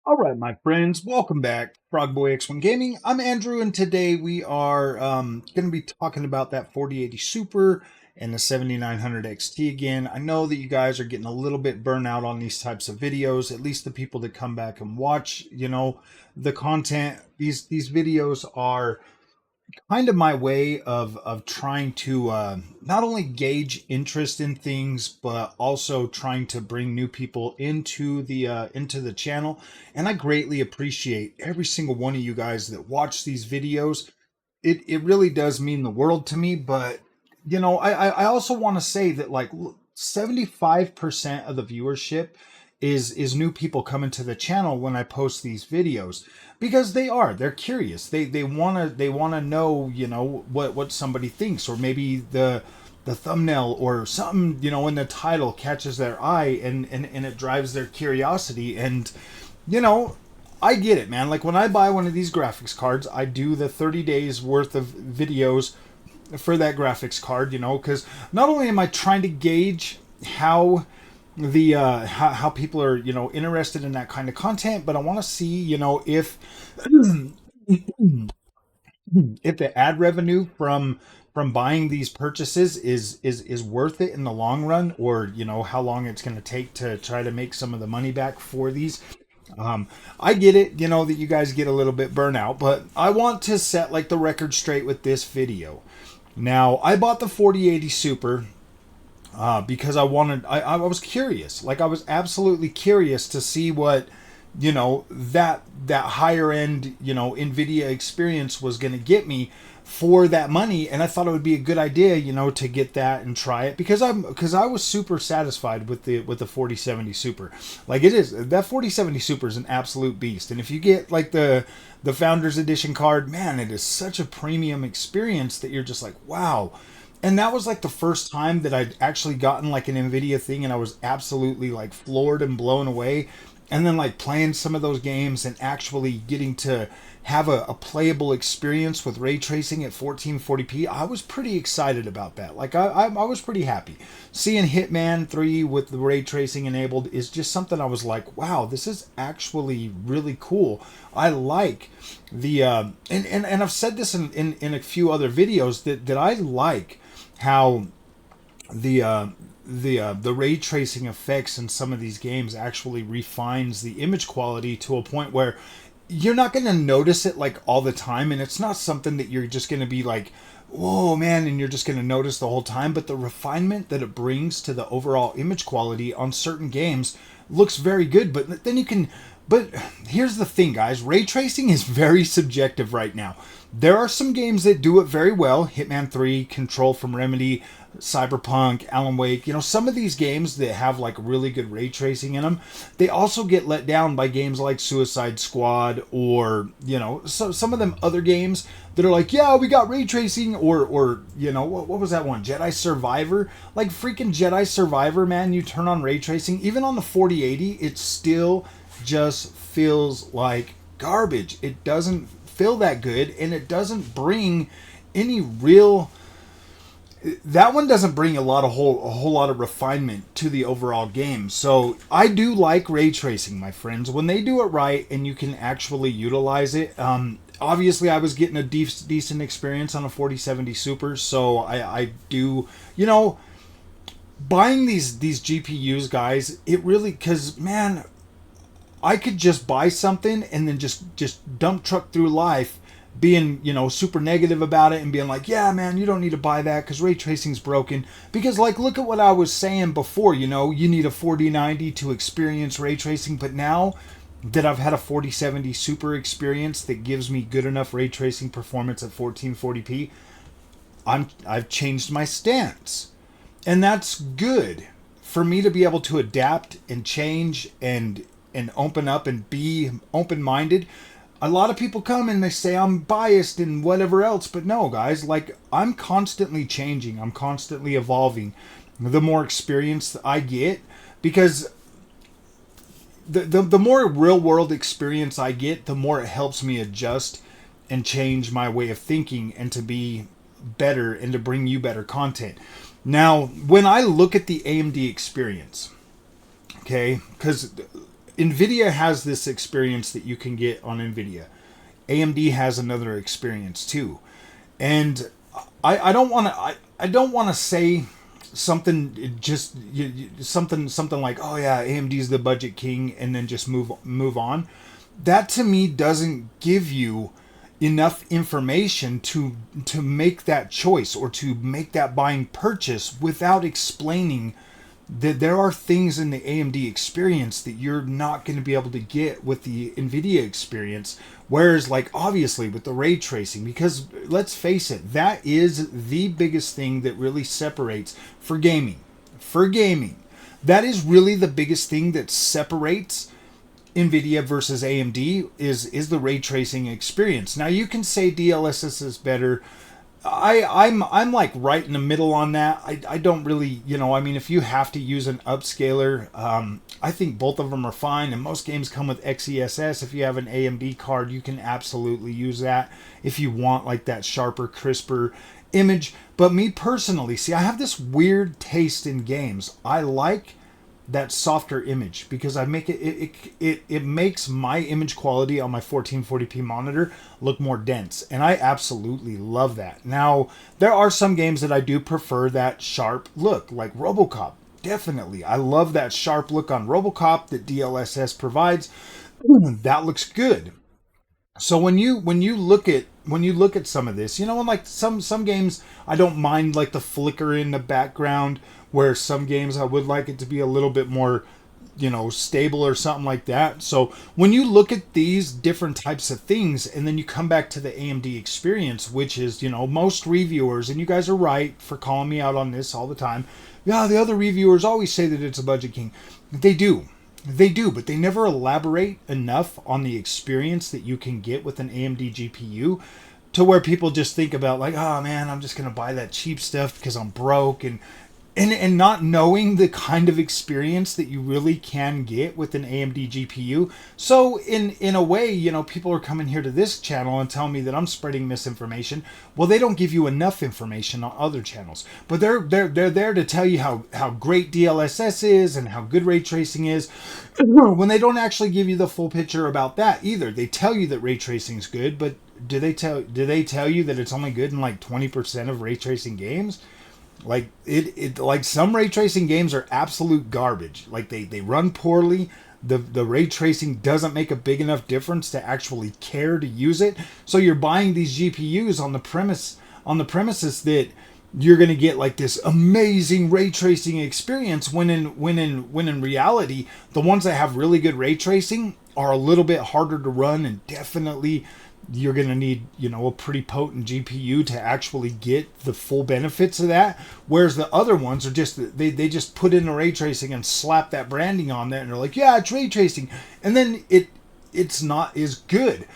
All right, my friends, welcome back. Frogboy X1 Gaming. I'm Andrew, and today we are going to be talking about that 4080 Super and the 7900 XT again. I know that you guys are getting a little bit burnt out on these types of videos. At least the people that come back and watch, the content. These videos are kind of my way of trying to not only gauge interest in things but also trying to bring new people into the channel. And I greatly appreciate every single one of you guys that watch these videos. It really does mean the world to me. But I also want to say that, like, 75% of the viewership is new people coming to the channel when I post these videos, because they're curious. They want to know, what somebody thinks, or maybe the thumbnail or something, in the title catches their eye, and it drives their curiosity. And you know I get it, man. Like, when I buy one of these graphics cards, I do the 30 days worth of videos for that graphics card, because not only am I trying to gauge how how people are, interested in that kind of content, but I want to see, if if the ad revenue from buying these purchases is worth it in the long run, or how long it's going to take to try to make some of the money back for these. I get it, that you guys get a little bit burnout, but I want to set, like, the record straight with this video. Now, I bought the 4080 Super because I was curious. Like, I was absolutely curious to see what, that higher end, Nvidia experience was going to get me for that money. And I thought it would be a good idea, to get that and try it, because I was super satisfied with the 4070 Super. Like, that 4070 Super is an absolute beast. And if you get, like, the Founders Edition card, man, it is such a premium experience that you're just like, wow. And that was, like, the first time that I'd actually gotten, like, an Nvidia thing, and I was absolutely, like, floored and blown away. And then, like, playing some of those games and actually getting to have a playable experience with ray tracing at 1440p, I was pretty excited about that. Like, I was pretty happy. Seeing Hitman 3 with the ray tracing enabled is just something I was like, wow, this is actually really cool. I like the and I've said this in a few other videos that I like how the ray tracing effects in some of these games actually refines the image quality to a point where you're not going to notice it, like, all the time, and it's not something that you're just going to be like, whoa, man, and you're just going to notice the whole time. But the refinement that it brings to the overall image quality on certain games looks very good. But then you can, but here's the thing, guys: ray tracing is very subjective right now. There are some games that do it very well: Hitman 3, Control from Remedy, Cyberpunk, Alan Wake. Some of these games that have, like, really good ray tracing in them, they also get let down by games like Suicide Squad, or, some of them other games that are like, yeah, we got ray tracing, or what was that one? Jedi Survivor. Like, freaking Jedi Survivor, man, you turn on ray tracing, even on the 4080, it still just feels like garbage. It doesn't feel that good, and it doesn't bring any real, that one doesn't bring a whole lot of refinement to the overall game. So I do like ray tracing, my friends, when they do it right and you can actually utilize it. Obviously, I was getting a decent experience on a 4070 Super, so I do, buying these GPUs, guys. It really, because, man, I could just buy something and then just dump truck through life, being, super negative about it, and being like, yeah, man, you don't need to buy that because ray tracing's broken. Because, like, look at what I was saying before. You need a 4090 to experience ray tracing, but now that I've had a 4070 Super experience that gives me good enough ray tracing performance at 1440p, I've changed my stance. And that's good for me to be able to adapt and change and open up and be open-minded. A lot of people come and they say I'm biased and whatever else, but no, guys, like, I'm constantly changing, I'm constantly evolving the more experience I get, because the more real world experience I get, the more it helps me adjust and change my way of thinking, and to be better and to bring you better content. Now, when I look at the AMD experience, okay, because Nvidia has this experience that you can get on Nvidia. AMD has another experience too, and I don't want to I don't want to say something just something like, oh yeah, AMD's the budget king, and then just move on. That to me doesn't give you enough information to make that choice or to make that buying purchase without explaining that there are things in the AMD experience that you're not going to be able to get with the Nvidia experience. Whereas, like, obviously with the ray tracing, because let's face it, that is the biggest thing that really separates for gaming. For gaming, that is really the biggest thing that separates Nvidia versus AMD is the ray tracing experience. Now you can say DLSS is better. I'm like right in the middle on that. I don't really, I mean, if you have to use an upscaler, I think both of them are fine, and most games come with XeSS. If you have an AMD card, you can absolutely use that if you want like that sharper, crisper image. But me personally, see, I have this weird taste in games. I like that softer image because I make it makes my image quality on my 1440p monitor look more dense, and I absolutely love that. Now there are some games that I do prefer that sharp look, like RoboCop. Definitely, I love that sharp look on RoboCop that DLSS provides. That looks good. So when you look at some of this, and like some games, I don't mind like the flicker in the background. Where some games I would like it to be a little bit more, stable or something like that. So when you look at these different types of things, and then you come back to the AMD experience, which is, most reviewers, and you guys are right for calling me out on this all the time. Yeah, the other reviewers always say that it's a budget king. They do. They do, but they never elaborate enough on the experience that you can get with an AMD GPU to where people just think about like, oh man, I'm just going to buy that cheap stuff because I'm broke, and not knowing the kind of experience that you really can get with an AMD GPU. So in a way, people are coming here to this channel and telling me that I'm spreading misinformation. Well, they don't give you enough information on other channels, but they're there to tell you how great DLSS is and how good ray tracing is, when they don't actually give you the full picture about that either. They tell you that ray tracing is good, but do they tell you that it's only good in like 20% of ray tracing games? Like like some ray tracing games are absolute garbage. Like they run poorly. The ray tracing doesn't make a big enough difference to actually care to use it. So you're buying these GPUs on the premises that you're going to get like this amazing ray tracing experience when in reality, the ones that have really good ray tracing are a little bit harder to run, and definitely you're going to need, a pretty potent GPU to actually get the full benefits of that. Whereas the other ones are just, they just put in the ray tracing and slap that branding on that, and they're like, yeah, it's ray tracing. And then it's not as good.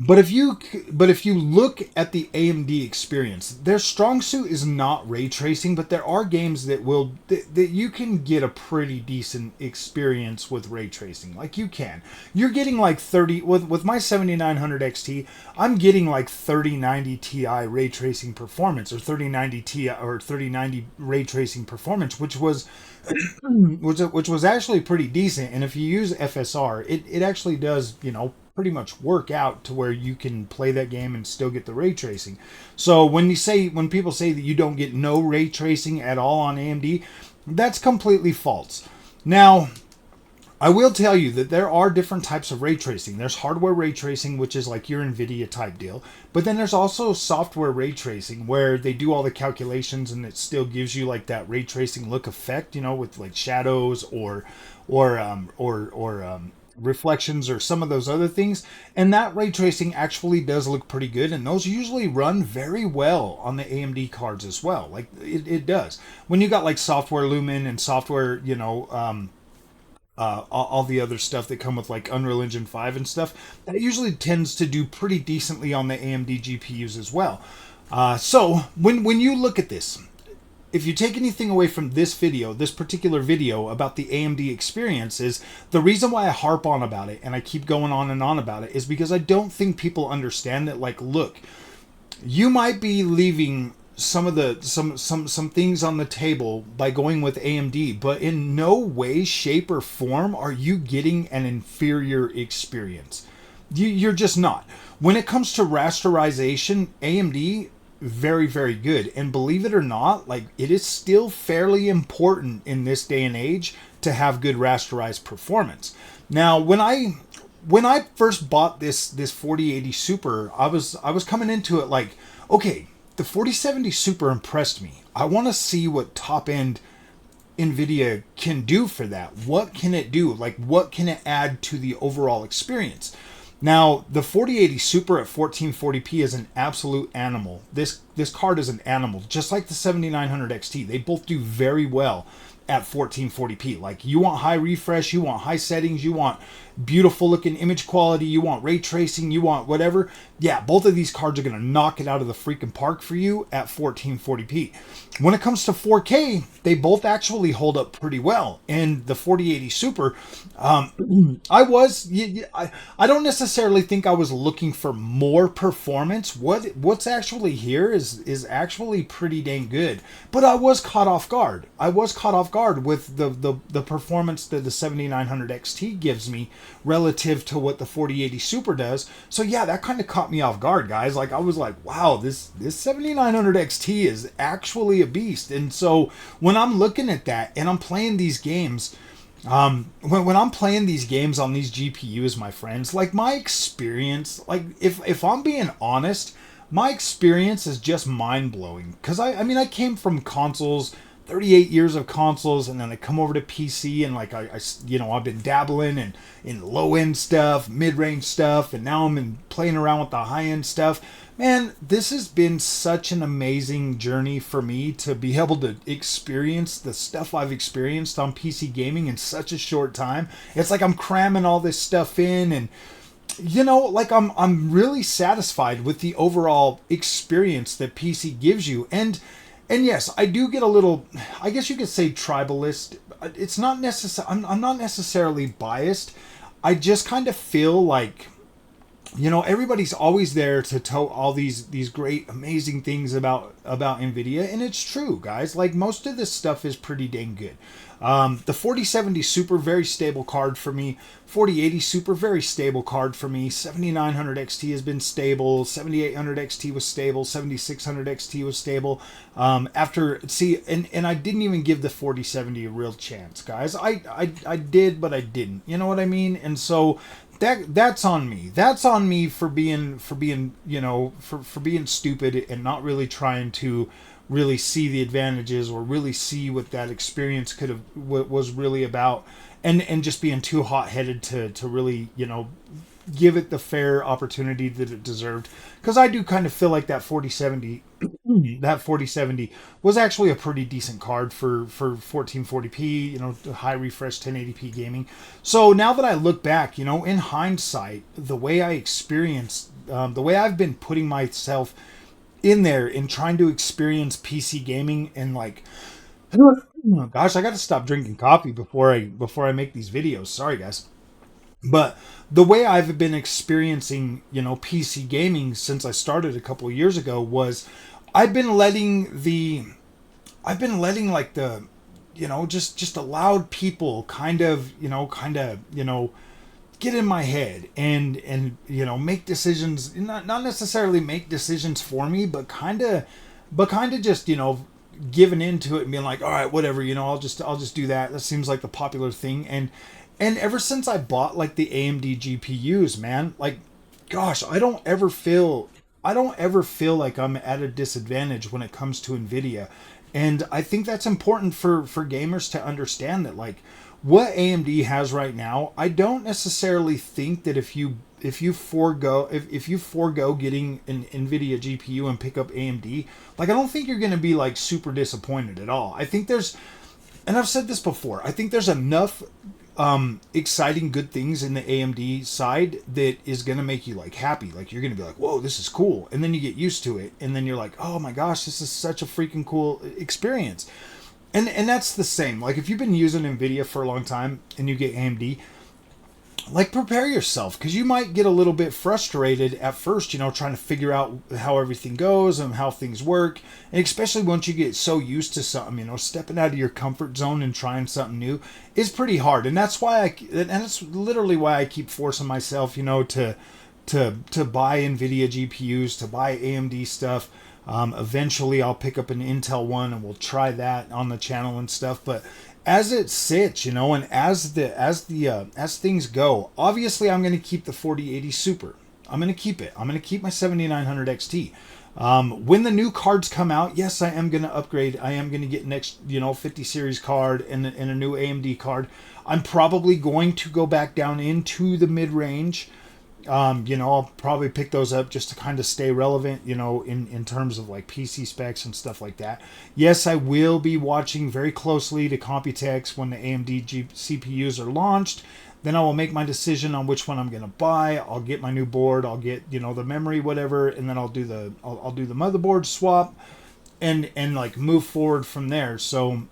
But if you look at the AMD experience, their strong suit is not ray tracing, but there are games that you can get a pretty decent experience with ray tracing. Like you can. You're getting like 30 with my 7900 XT, I'm getting like 3090 Ti ray tracing performance, or 3090 Ti or 3090 ray tracing performance, which was actually pretty decent. And if you use FSR, it actually does, pretty much work out to where you can play that game and still get the ray tracing. So when people say that you don't get no ray tracing at all on AMD, that's completely false. Now, I will tell you that there are different types of ray tracing. There's hardware ray tracing, which is like your Nvidia type deal. But then there's also software ray tracing, where they do all the calculations and it still gives you like that ray tracing look effect, with like shadows or reflections or some of those other things. And that ray tracing actually does look pretty good, and those usually run very well on the AMD cards as well. Like it does. When you got like software Lumen and software, all the other stuff that come with like Unreal Engine 5 and stuff, that usually tends to do pretty decently on the AMD GPUs as well. So when you look at this, if you take anything away from this particular video about the AMD experience, is the reason why I harp on about it and I keep going on and on about it is because I don't think people understand that, like, look, you might be leaving some things on the table by going with AMD, but in no way, shape, or form are you getting an inferior experience. You're just not. When it comes to rasterization, AMD very, very good. And believe it or not, like, it is still fairly important in this day and age to have good rasterized performance. Now, when I first bought this 4080 Super, I was coming into it like, okay, the 4070 Super impressed me. I want to see what top end Nvidia can do for that. What can it do? Like, what can it add to the overall experience? Now, the 4080 Super at 1440p is an absolute animal. This card is an animal, just like the 7900 XT. They both do very well at 1440p. Like, you want high refresh, you want high settings, you want beautiful looking image quality, you want ray tracing, you want whatever. Yeah, both of these cards are going to knock it out of the freaking park for you at 1440p. When it comes to 4K, they both actually hold up pretty well. And the 4080 Super, I don't necessarily think I was looking for more performance. What's actually here is actually pretty dang good. But I was caught off guard. I was caught off guard with the performance that the 7900 XT gives me relative to what the 4080 Super does. So yeah, that kind of caught me off guard, guys. Like, I was like, wow, this 7900 XT is actually a beast. And so when I'm looking at that and I'm playing these games, when I'm playing these games on these GPUs, my friends, like, my experience, like, if I'm being honest, my experience is just mind-blowing. Because I mean, I came from consoles, 38 years of consoles, and then I come over to PC, and like, I've been dabbling in low-end stuff, mid-range stuff, and now I'm playing around with the high-end stuff. Man, this has been such an amazing journey for me to be able to experience the stuff I've experienced on PC gaming in such a short time. It's like I'm cramming all this stuff in, and like, I'm really satisfied with the overall experience that PC gives you. And yes, I do get a little, I guess you could say, tribalist. It's not I'm not necessarily biased. I just kind of feel like, everybody's always there to tout all these great, amazing things about Nvidia, and it's true, guys. Like, most of this stuff is pretty dang good. The 4070 Super, very stable card for me. 4080 Super, very stable card for me. 7900 XT has been stable. 7800 XT was stable. 7600 XT was stable. And I didn't even give the 4070 a real chance, guys. I did, but I didn't. You know what I mean? And so that's on me. That's on me for being being stupid and not really trying to really see the advantages or really see what that experience was really about, and just being too hot-headed to really give it the fair opportunity that it deserved. Because I do kind of feel like that 4070 was actually a pretty decent card for 1440p, high refresh 1080p gaming. So now that I look back, in hindsight, the way I experienced, the way I've been putting myself in there and trying to experience PC gaming, and like, oh gosh, I got to stop drinking coffee before I make these videos. Sorry, guys. But the way I've been experiencing, PC gaming since I started a couple of years ago was I've been letting like the, just allowed people kind of get in my head and make decisions, not necessarily make decisions for me, but kind of just, giving into it and being like, all right, whatever, I'll just do that. That seems like the popular thing. And ever since I bought like the AMD GPUs, man, like, gosh, I don't ever feel like I'm at a disadvantage when it comes to Nvidia. And I think that's important for gamers to understand, that like, what AMD has right now, I don't necessarily think that if you forego getting an Nvidia GPU and pick up AMD, like, I don't think you're going to be like super disappointed at all. I think and I've said this before, I think there's enough exciting good things in the AMD side that is going to make you like happy. Like, you're going to be like, whoa, this is cool. And then you get used to it. And then you're like, oh my gosh, this is such a freaking cool experience. And that's the same. Like, if you've been using Nvidia for a long time and you get AMD, like prepare yourself, because you might get a little bit frustrated at first, trying to figure out how everything goes and how things work. And especially once you get so used to something, stepping out of your comfort zone and trying something new is pretty hard. And that's literally why I keep forcing myself, to buy Nvidia GPUs, to buy AMD stuff. Eventually I'll pick up an Intel one and we'll try that on the channel and stuff. But as it sits, and as things go, obviously I'm going to keep the 4080 Super. I'm going to keep it. I'm going to keep my 7900 XT. When the new cards come out, yes, I am going to upgrade. I am going to get next, 50 series card and a new AMD card. I'm probably going to go back down into the mid range. I'll probably pick those up just to kind of stay relevant, in terms of like PC specs and stuff like that. Yes, I will be watching very closely to Computex when the AMD CPUs are launched. Then I will make my decision on which one I'm going to buy. I'll get my new board. I'll get, the memory, whatever, and then I'll do the motherboard swap and like move forward from there. So,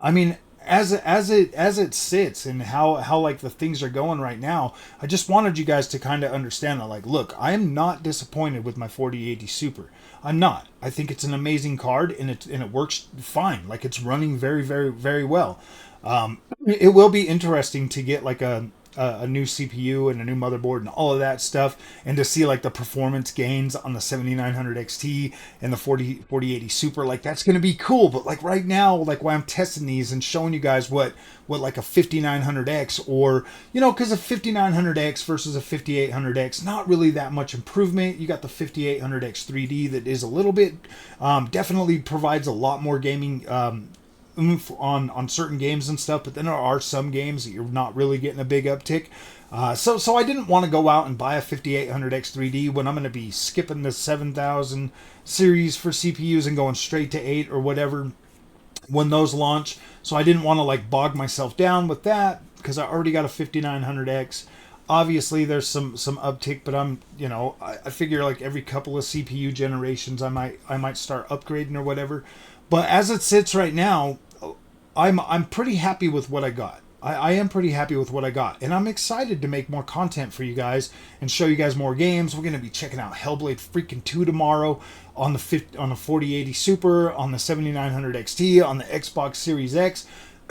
I mean, as it sits and how like the things are going right now, I just wanted you guys to kind of understand that, like, look, I am not disappointed with my 4080 Super. I'm not. I think it's an amazing card and it works fine. Like, it's running very, very, very well. It will be interesting to get like a new CPU and a new motherboard and all of that stuff, and to see like the performance gains on the 7900 XT and the 4080 Super. Like, that's going to be cool. But like right now, like while I'm testing these and showing you guys what like a 5900X, or because a 5900X versus a 5800X, not really that much improvement. You got the 5800X 3D that is a little bit, definitely provides a lot more gaming on certain games and stuff, but then there are some games that you're not really getting a big uptick. So I didn't want to go out and buy a 5800X 3D when I'm going to be skipping the 7000 series for CPUs and going straight to 8 or whatever when those launch. So I didn't want to like bog myself down with that, because I already got a 5900X. Obviously there's some uptick, but I figure like every couple of CPU generations I might start upgrading or whatever. But as it sits right now, I'm pretty happy with what I got. I am pretty happy with what I got, and I'm excited to make more content for you guys and show you guys more games. We're going to be checking out Hellblade freaking 2 tomorrow on the 4080 Super, on the 7900 XT, on the Xbox Series X.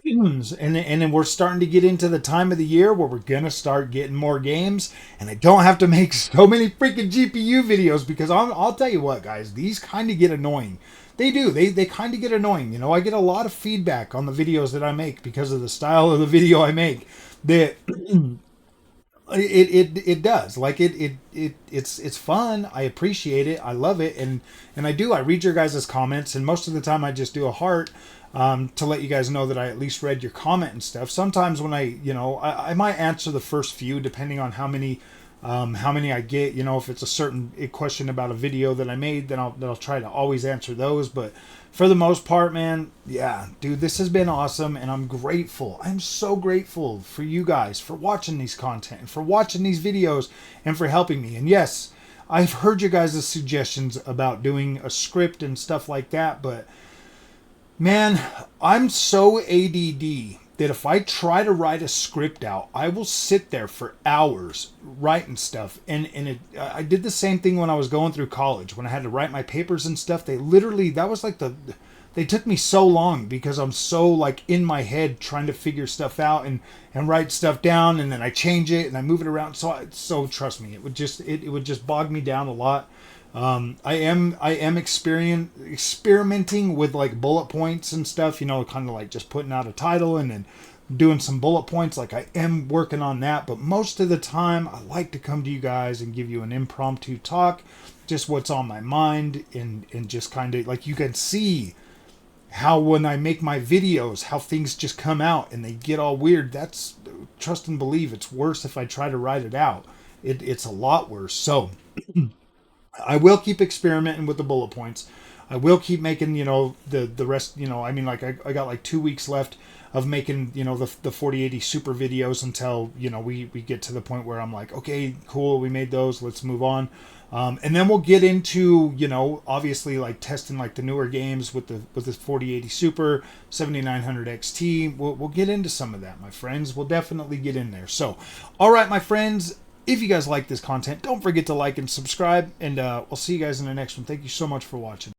And then we're starting to get into the time of the year where we're going to start getting more games, and I don't have to make so many freaking GPU videos, because I'll tell you what, guys, these kind of get annoying. They do. They kind of get annoying. I get a lot of feedback on the videos that I make because of the style of the video I make. That it does. Like it's fun. I appreciate it. I love it, and I do. I read your guys' comments, and most of the time I just do a heart to let you guys know that I at least read your comment and stuff. Sometimes when I might answer the first few depending on how many I get. If it's a certain question about a video that I made, then I'll try to always answer those. But for the most part, man, yeah, dude, this has been awesome, and I'm grateful. I'm so grateful for you guys for watching these content, and for watching these videos, and for helping me. And yes, I've heard you guys' suggestions about doing a script and stuff like that, but man, I'm so ADD that if I try to write a script out, I will sit there for hours writing stuff. And I did the same thing when I was going through college, when I had to write my papers and stuff. They took me so long because I'm so like in my head trying to figure stuff out and write stuff down, and then I change it and I move it around. So trust me, it would just bog me down a lot. I am experimenting with like bullet points and stuff, kind of like just putting out a title and then doing some bullet points. Like, I am working on that, but most of the time I like to come to you guys and give you an impromptu talk, just what's on my mind, and just kind of like, you can see how when I make my videos, how things just come out and they get all weird. That's, trust and believe, it's worse if I try to write it out. It's a lot worse. So I will keep experimenting with the bullet points. I will keep making, you know, the rest, you know, I mean, like I got like 2 weeks left of making, you know, the 4080 super videos until, you know, we get to the point where I'm like, okay, cool, we made those, let's move on. And then we'll get into, you know, obviously like testing like the newer games with the 4080 Super, 7900 XT. We'll get into some of that, my friends. We'll definitely get in there. So, all right, my friends, if you guys like this content, don't forget to like and subscribe, and we'll see you guys in the next one. Thank you so much for watching.